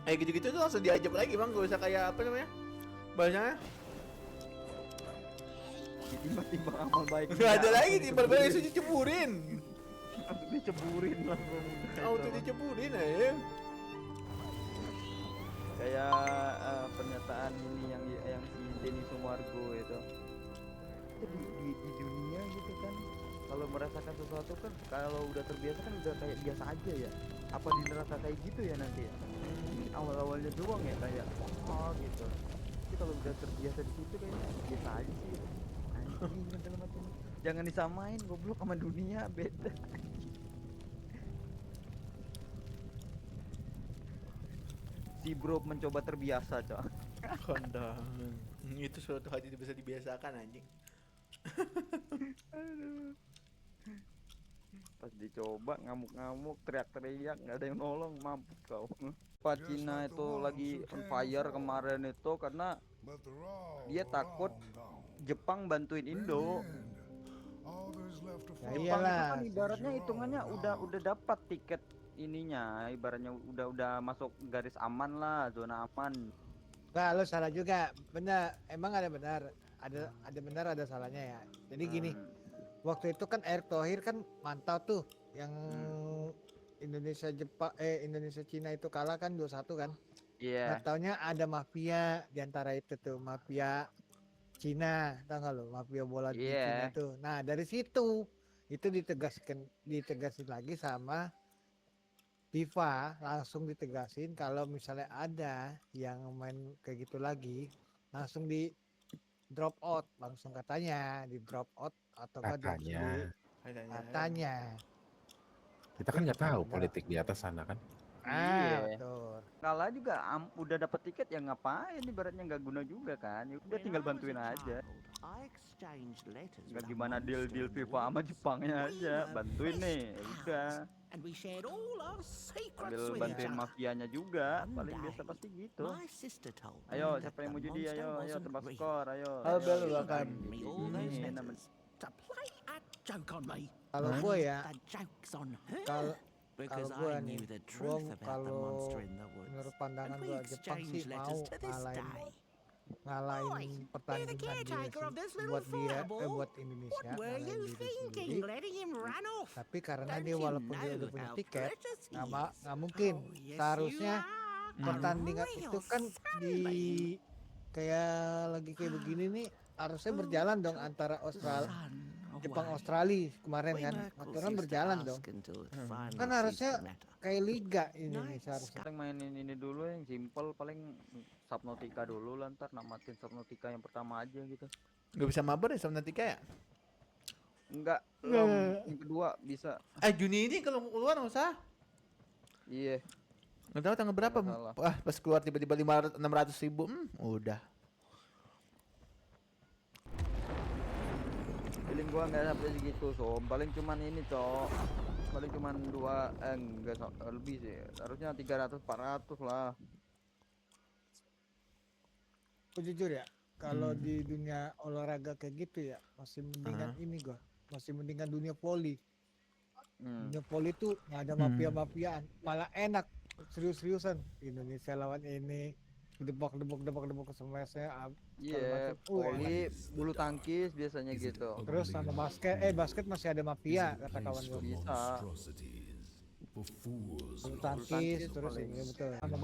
Kayak gitu-gitu tuh langsung diajak lagi bang, gak usah kayak apa namanya bahasanya. Ditimbang-timbang amal baik. Gak ada lagi tiba-tiba langsung diceburin. Langsung diceburin langsung. Auto diceburin aja. Kayak pernyataan ini yang si Denny Sumargo itu. Di dunia gitu kan, kalau merasakan sesuatu kan, kalau udah terbiasa kan udah kayak biasa aja ya. Apa di neraka kayak gitu ya nanti ya? Mungkin awal-awalnya doang ya kayak oh gitu. Tapi kalau udah terbiasa di situ kayaknya biasa aja sih. Anjing segala macam. Jangan disamain goblok sama dunia, beda. Si bro mencoba terbiasa, Cok. Kondangan. Itu suatu hal yang bisa dibiasakan anjing. Pas dicoba ngamuk-ngamuk, teriak-teriak, nggak ada yang nolong, mampus kau. Pak Cina itu lagi on fire kemarin itu karena dia takut Jepang bantuin Indo. Ya Jepang itu iyalah. kan ibaratnya hitungannya udah dapat tiket ininya, ibaratnya udah masuk garis aman lah, zona aman. Enggak, lo salah juga. Benar, emang ada benar. Ada benar ada salahnya ya. Jadi gini, Hmm, waktu itu kan Erick Thohir kan mantau tuh yang Indonesia Cina itu kalah kan 2-1 kan. Nggak iya. taunya ada mafia di antara itu tuh, mafia Cina, tau nggak lo, mafia bola di Cina Iya. tuh. Nah dari situ itu ditegasin lagi sama FIFA, langsung ditegasin kalau misalnya ada yang main kayak gitu lagi, langsung di drop out, langsung katanya di drop out atau enggak langsung di Katanya. katanya. Kita Tapi kan nggak nggak tahu tahu bener. politik di atas sana kan. Iya. Betul. Kalah juga udah dapat tiket ya ngapain, ibaratnya nggak guna juga kan. Ya udah tinggal bantuin aja. Nggak gimana deal FIFA sama Jepangnya aja, bantuin nih. Ya udah. Sambil bantuin mafianya juga, paling biasa pasti gitu. Ayo, siapa yang mau judi? Ayo tebak skor, ayo. Halo, Bel, welcome. Ini namanya Kalau gue ya, kalau kalau gue nih, kalau menurut pandangan gue Jepang sih mau ngalahin pertandingan buat Indonesia ngalahin diri sendiri. Tapi karena dia walaupun dia udah punya tiket, nggak mungkin. Seharusnya pertandingan itu kan di kayak begini nih harusnya berjalan dong antara Jepang Australia kemarin kan, aturan berjalan dong. Kan harusnya kayak liga ini seharusnya. paling mainin ini dulu yang simple, paling Subnautica dulu lah, ntar namatin Subnautica yang pertama aja gitu. Gak bisa mabar ya sama Natika ya? Enggak, yang kedua bisa. Juni ini kalau mau keluar nggak usah. Iya. Nggak tahu tanggal berapa. Nggak salah. Wah pas keluar tiba-tiba 600.000. Udah. Feeling gua nggak sampai segitu, so paling cuman ini cok, paling cuman enggak lebih sih, harusnya 300-400 lah. Aku jujur ya, kalau di dunia olahraga kayak gitu ya masih mendingan ini gua, masih mendingan dunia voli. Dunia voli tuh nggak ada mafia-mafiaan, malah enak, serius-seriusan. Indonesia lawan ini, debak semesnya. Iya, voli, bulu tangkis biasanya gitu. Terus sama basket masih ada mafia kata kawan gue. Bisa. Bulu tangkis terus ini betul. Sama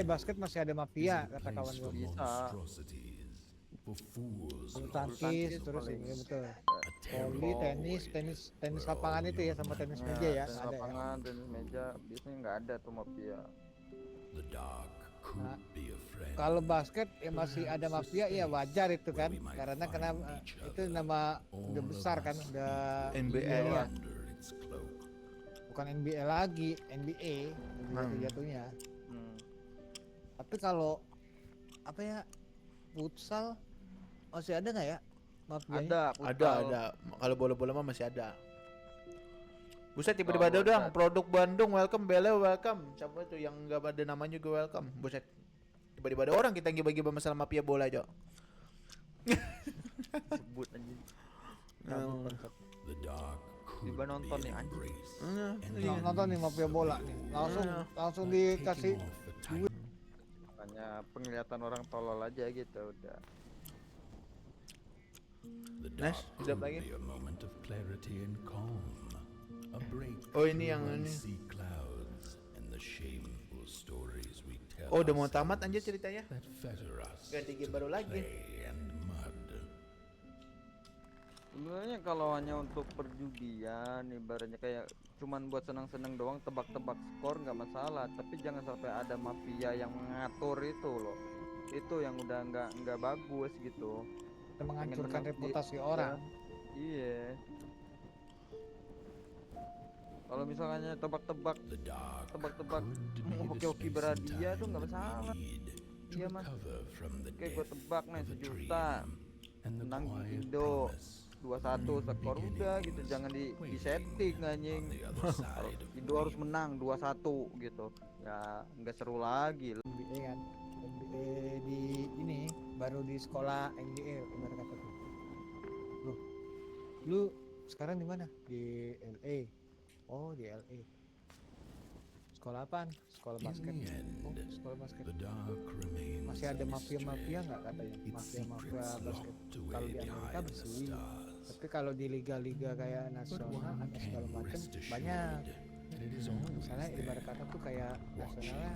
basket masih ada mafia kata kawan gue. Bisa. Bulu tangkis terus ini betul. Voli, tenis lapangan itu ya sama tenis meja ya, Tenis ada ya. lapangan, tenis meja biasanya nggak ada tuh mafia. Nah, kalau basket ya masih ada mafia ya wajar itu kan, karena itu nama udah besar kan, udah NBA ya. ya. Bukan NBA lagi, NBA jatuhnya. Tapi kalau apa ya, futsal masih ada nggak ya mafianya? Ada. Kalau bola-bola mah masih ada. Buset tiba-tiba ada dong produk Bandung welcome, Bele welcome. Siapa tuh yang nggak ada namanya juga welcome. Buset. Tiba-tiba ada orang kita yang bagi-bagi masalah mafia bola aja. Sebut anjing. Tiba nonton nih anjing. Nonton nih mafia bola nih, langsung dikasih duit. Hanya penglihatan orang tolol aja gitu udah. The Nice, dark hidup could lagi. be a moment of clarity and calm. A break Oh, ini yang through ini. icy clouds and the shameful stories we tell Oh, udah mau ourselves tamat anjir ceritanya. that fetter us Ganti game to baru lagi. clay and mud. Sebenarnya kalau hanya untuk perjudian, ibaratnya kayak cuman buat senang-senang doang, tebak-tebak skor nggak masalah. Tapi jangan sampai ada mafia yang mengatur itu loh. Itu yang udah nggak bagus gitu. Kita menghancurkan menang reputasi sendiri. orang. Iya. Kalau misalnya tebak-tebak The dark Tebak-tebak could be the hoki-hoki space and berhadiah tuh time nggak that we masalah. need to Iya, Mas. recover from the Kayak gue depth tebak nih of a 1 dream juta, and the menang quiet Indo promise 2-1 skor udah gitu, jangan di setting anjing. Harus Indo harus menang 2-1 gitu. Ya nggak seru lagi. NBA kan, NBA di ini baru di sekolah NBA ibarat kata tuh. Lu sekarang di mana? Di LA. Oh, di LA. Sekolah apaan? Sekolah basket. Oh, sekolah basket. The dark remains Masih ada a mafia-mafia mystery. nggak katanya? Its Mafia-mafia secrets basket. locked Kalau away di Amerika behind the bersih. stars. Tapi kalau di liga-liga kayak But nasional one atau segala can macam rest banyak. assured that it is always Misalnya ibarat there, kata tuh kayak nasionalnya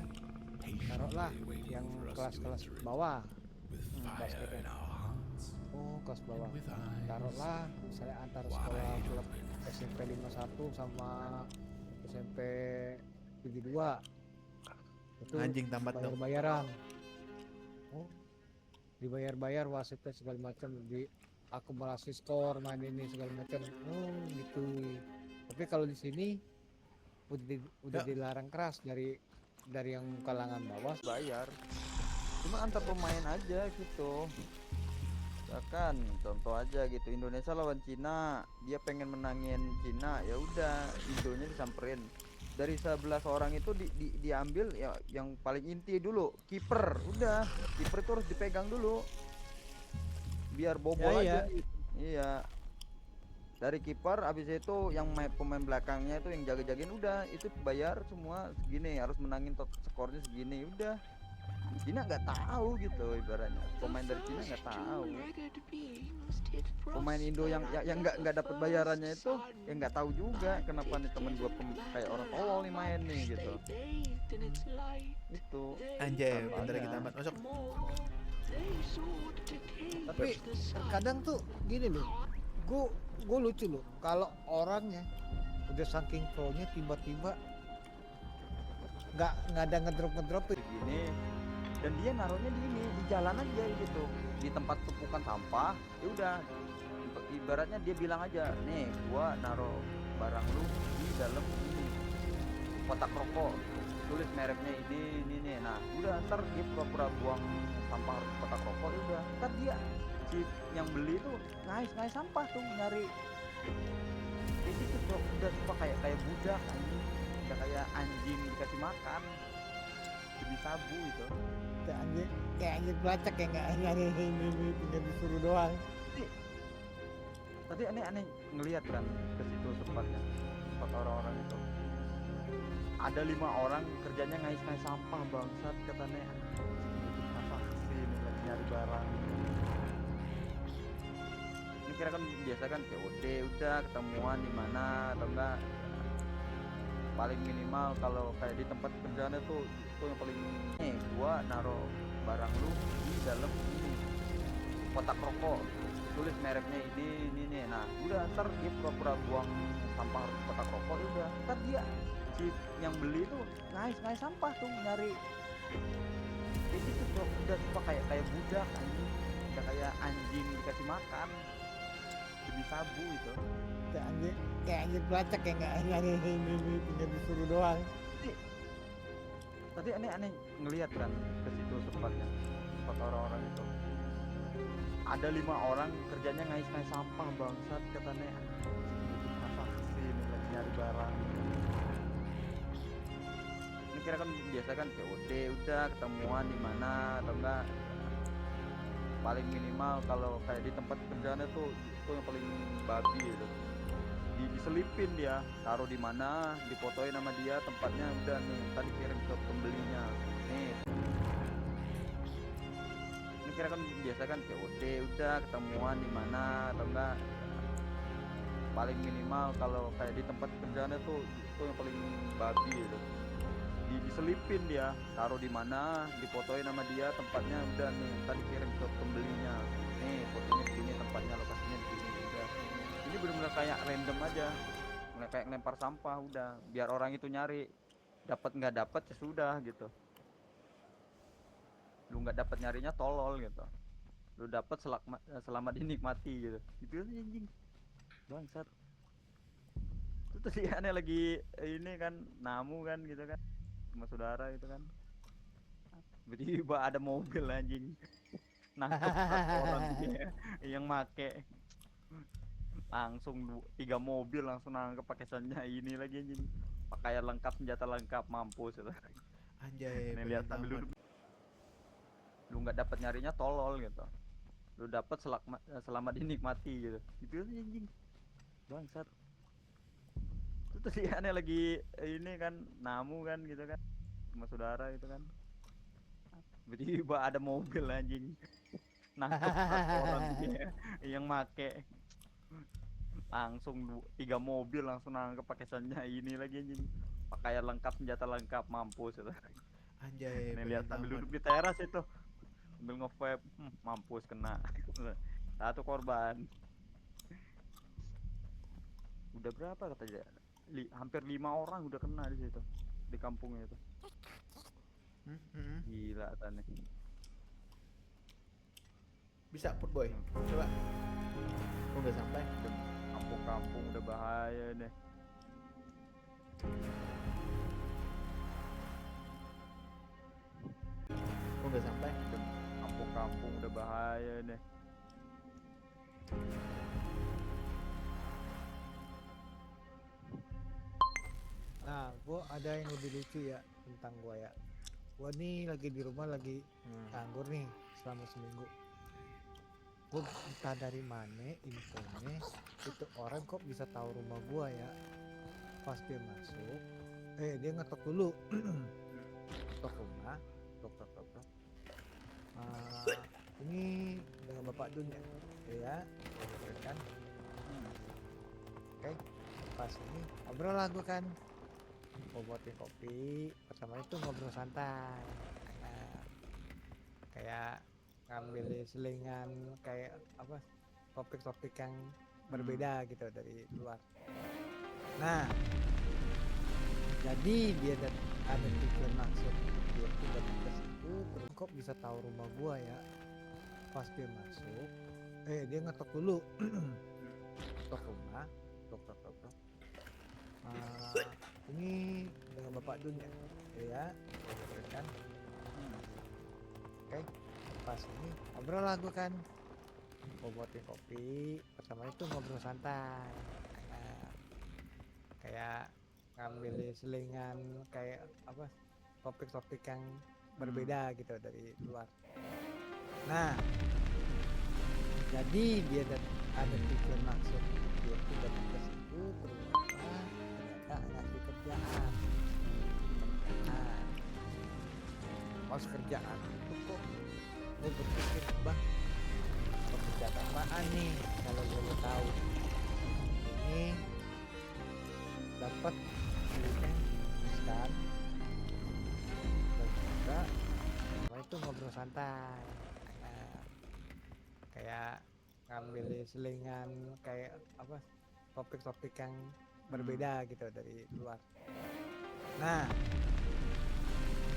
taruhlah patiently waiting yang for us to kelas-kelas enter it. bawah. With fire basketnya. in our hearts Oh, kelas bawah. and with eyes Taruhlah misalnya antar sekolah wide klub open. SMP 51 sama SMP 72 itu Anjing tamat dong. bayar-bayaran. Oh, dibayar-bayar wasitnya segala macam, di akumulasi skor main ini segala macam. Oh gitu. Tapi kalau di sini udah Ya. dilarang keras dari yang kalangan bawah. Bayar. Cuma antar pemain aja gitu. Ya kan, contoh aja gitu, Indonesia lawan Cina, dia pengen menangin Cina, ya udah Indonya disamperin. Dari 11 orang itu diambil ya yang paling inti dulu, kiper. Udah, kiper itu harus dipegang dulu. Biar bobol Ya, aja. Iya. Dari kiper, habis itu yang pemain belakangnya itu yang jaga-jagain, udah itu bayar semua segini, harus menangin skornya segini, udah. Cina nggak tahu gitu ibaratnya, pemain dari Cina nggak tahu. Pemain Indo yang nggak dapat bayarannya itu yang nggak tahu juga kenapa nih temen gua kayak orang tolol nih main nih gitu. Itu Anjay, bentar Makanya. lagi tamat. Masuk. Tapi kadang tuh gini loh, gue lucu loh kalau orangnya udah saking pro-nya tiba-tiba nggak ada ngedrop begini, dan dia naruhnya di ini di jalan aja gitu, di tempat tumpukan sampah. Ya udah, ibaratnya dia bilang aja, nih gua naruh barang lu di dalam ini kotak rokok, tulis mereknya ini nih. Nah udah, ntar dia pura-pura buang sampah di kotak rokok. Ya udah, ntar dia si yang beli tuh ngais sampah tuh, nyari kayak gitu tuh. Udah suka kayak budak anjing, udah kayak anjing dikasih makan demi sabu itu. kayak anjing pelacak ya, nggak ini tinggal disuruh doang. Tadi aneh ngelihat kan ke situ tempatnya, tempat orang-orang itu. Ada 5 orang kerjanya ngais sampah, bangsat katanya. Apa sih ini lagi nyari barang. Ini kira kan biasa kan COD, udah ketemuan di mana atau enggak, paling minimal kalau kayak di tempat kerjaannya tuh itu yang paling, nih gua naruh barang lu di dalam ini kotak rokok, tulis mereknya ini nih. Nah udah, ntar dia pura-pura buang sampah di kotak rokok. Ya udah, ntar dia si yang beli tuh ngais sampah tuh, nyari kayak gitu tuh. Udah suka kayak budak anjing, udah kayak anjing dikasih makan demi sabu itu. kayak anjing pelacak ya, nggak ini tinggal disuruh doang. Tadi aneh ngelihat kan ke situ tempatnya, tempat orang-orang itu. Ada 5 orang kerjanya ngais sampah, bangsat katanya. Apa sih ini lagi nyari barang. Ini kira kan biasa kan COD, udah ketemuan di mana atau enggak, paling minimal kalau kayak di tempat kerjaannya tuh itu yang paling babi gitu. Diselipin dia, taruh di mana, difotoin sama dia tempatnya, udah nih tadi kirim ke pembelinya nih. akhirnya kan biasa kan COD udah ketemuan di mana atau enggak paling minimal kalau kayak di tempat kerjaannya tuh itu yang paling babi gitu. Diselipin dia, taruh di mana, difotoin sama dia tempatnya udah nih, tadi kirim ke pembelinya. Nih, fotonya di sini, tempatnya lokasinya di sini udah. Ini benar-benar kayak random aja. Kayak ngelempar sampah udah, biar orang itu nyari. Dapat nggak dapat ya sudah gitu. Lu nggak dapat nyarinya tolol gitu. Lu dapat selamat dinikmati gitu. Itu anjing. Bangsat. Itu tuh sih aneh lagi ini kan namu kan gitu kan sama saudara gitu kan, tiba-tiba ada mobil anjing nangkep satu orang dia yang make langsung 3 mobil langsung nangkep pakai senjata ini lagi anjing, pakaian lengkap senjata lengkap, mampus itu. Anjay, Nih pengen lihat sambil tamat. duduk, lu nggak dapat nyarinya tolol gitu, lu dapat selamat dinikmati gitu. Itu anjing bangsat. Itu tuh sih aneh lagi ini kan namu kan gitu kan sama saudara gitu kan, tiba-tiba ada mobil anjing nangkep satu orang dia yang make langsung 3 mobil langsung nangkep pakai senjata ini lagi anjing, pakaian lengkap senjata lengkap, mampus itu. Anjay, Nih pengen lihat sambil tamat. duduk di teras itu sambil nge-vape, mampus kena satu korban. Udah berapa kata dia, hampir 5 orang udah kena di situ di kampungnya itu. Gila tane. Bisa put boy, coba. Oh, nggak sampai. Kampung-kampung udah bahaya deh. Oh, nggak sampai. Kampung-kampung udah bahaya deh. Nah, gua ada yang lebih lucu ya tentang gua ya. Gua nih lagi di rumah lagi nganggur nih selama seminggu. Gua entah dari mana infonya itu orang kok bisa tahu rumah gua ya. Pas dia masuk, dia ngetok dulu. Ngetok rumah, tok. Ini dengan Bapak Dun ya, kan? Oke, pas ini ngobrol lah gua kan. Mau buatin kopi, pertama itu ngobrol santai, kayak ngambil selingan kayak apa topik-topik yang berbeda gitu dari luar. Nah, jadi dia ada tujuan maksud dia tuh datang ke situ, terus kok bisa tahu rumah gua ya. Pas dia masuk, dia ngetok dulu, ngetok rumah, tok. Ini dengan Bapak Dun ya, kan? Oke, pas ini ngobrol lah gue kan, mau buatin kopi, pertama itu ngobrol santai, kayak ngambil selingan kayak apa topik-topik yang berbeda gitu dari luar. Nah, jadi dia ada tujuan maksud dia tuh datang ke situ, ternyata ngasih kerjaan. Nah, pas kerjaan itu kok gue berpikir, bang, pekerjaan apaan nih kalau gue mau tahu. Ini dapat duitnya instan, dan juga itu ngobrol santai, kayak ngambil selingan kayak apa topik-topik yang berbeda gitu dari luar. Nah,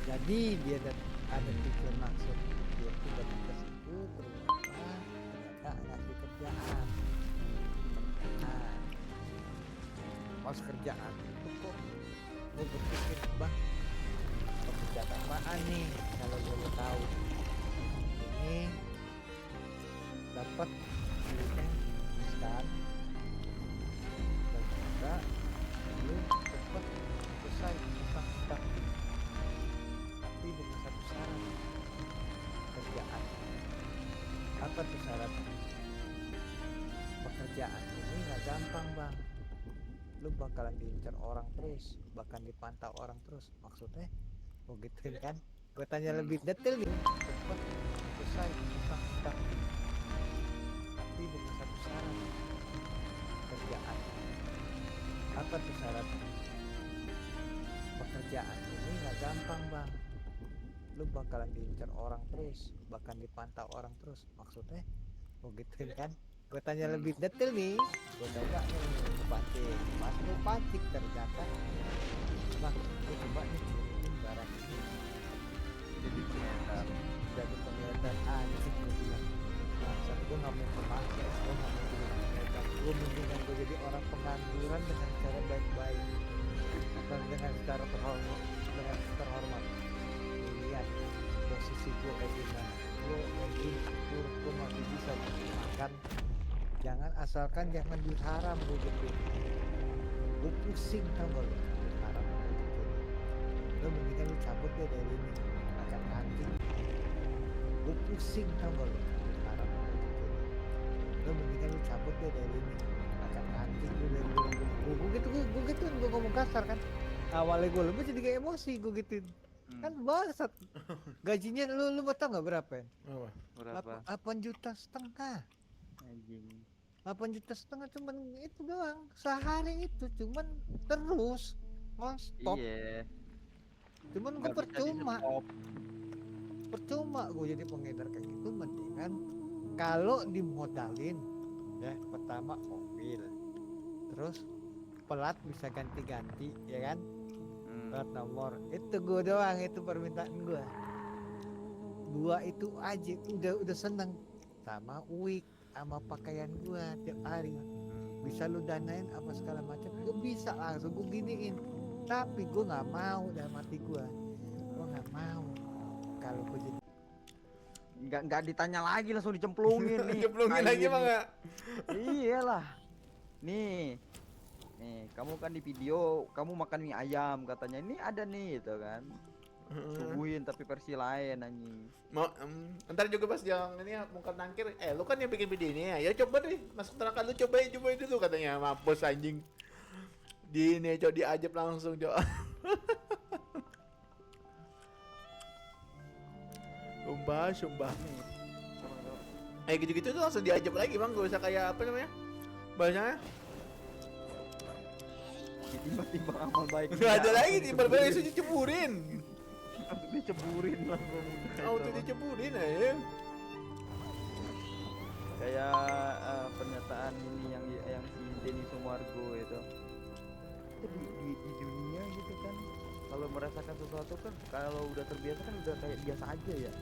jadi dia ada tujuan maksud dia tuh datang ke situ, ternyata ngasih kerjaan. Nah, pas kerjaan itu kok gue berpikir, bang, pekerjaan apaan nih kalau gue mau tahu. Ini dapat duitnya instan, dan juga lu cepet selesai utang-utang, tapi dengan satu syarat, kerjaan. Apa tuh syaratnya? Pekerjaan ini nggak gampang, bang. Lu bakalan diincar orang terus, bahkan dipantau orang terus. Maksudnya oh gituin kan? Gue tanya lebih detail nih, cepet selesai utang-utang, tapi dengan satu syarat, pekerjaan. Apa tuh syaratnya? Pekerjaan ini nggak gampang bang, lu bakalan diincar orang terus, bahkan dipantau orang terus. Maksudnya begitu kan? Gue tanya lebih detail nih, gue tanya nih ke pancing, pas lu pancing ternyata bang, gue coba nih kirimin barang ini Jadi pengedar. jadi pengedar anjing, gue bilang masa gue nggak mau pemakai, gue nggak mau jadi pengedar, gue mendingan gue jadi orang pengangguran dengan cara baik-baik, bukan dengan cara terhormat, Lu lihat posisi gue kayak gimana, gue gue masih bisa makan, jangan duit haram gue gitu. Gue pusing tau gak lu, duit haram gue gitu. Lo mendingan lu cabut deh dari ini, makan anjing. Gue pusing tau gak lu, duit haram gue gitu. Lo mendingan lu cabut deh dari ini, makan anjing lu dari gue gitu, gue gituin, gue ngomong kasar kan. Awalnya gue jadi kayak emosi, gue gituin. Kan bangsat. Gajinya lu mau tau gak berapa ya? Berapa? 8,5 juta. Anjing. 8,5 juta cuman itu doang sehari, itu cuman terus non-stop. Iya. Cuman gue Nggak bisa di-stop. percuma gue jadi pengedar kayak gitu. Mendingan kalau dimodalin ya, pertama mobil, terus pelat bisa ganti-ganti ya kan, plat nomor, itu gue doang, itu permintaan gue. Dua itu aja udah seneng. Sama week, sama pakaian gue tiap hari bisa lu danain apa segala macam, gue bisa langsung gue giniin. Tapi gue nggak mau, dalam hati gue nggak mau kalau gue jadi Nggak ditanya lagi, langsung dicemplungin nih. Jemplungin lagi Ayam bang nih. ya. Iyalah. Nih kamu kan di video kamu makan mie ayam katanya, ini ada nih gitu kan. Suguhin tapi versi lain anjing. Mau ntar juga pas yang ini ya, muka nangkir, lu kan yang bikin video ini ya coba deh masuk neraka, lu cobain dulu katanya. Mampus anjing, di ini coba diajak langsung coba. Sumpah gitu-gitu tuh langsung diajak lagi bang, gak usah kayak apa namanya bahasanya, Tiba-tiba amal baik nggak ada lagi tiba-tiba langsung diceburin. diceburin langsung. Auto diceburin aja. Kayak pernyataan ini yang si Denny Sumargo itu. Di dunia gitu kan, kalau merasakan sesuatu kan, kalau udah terbiasa kan udah kayak biasa aja ya.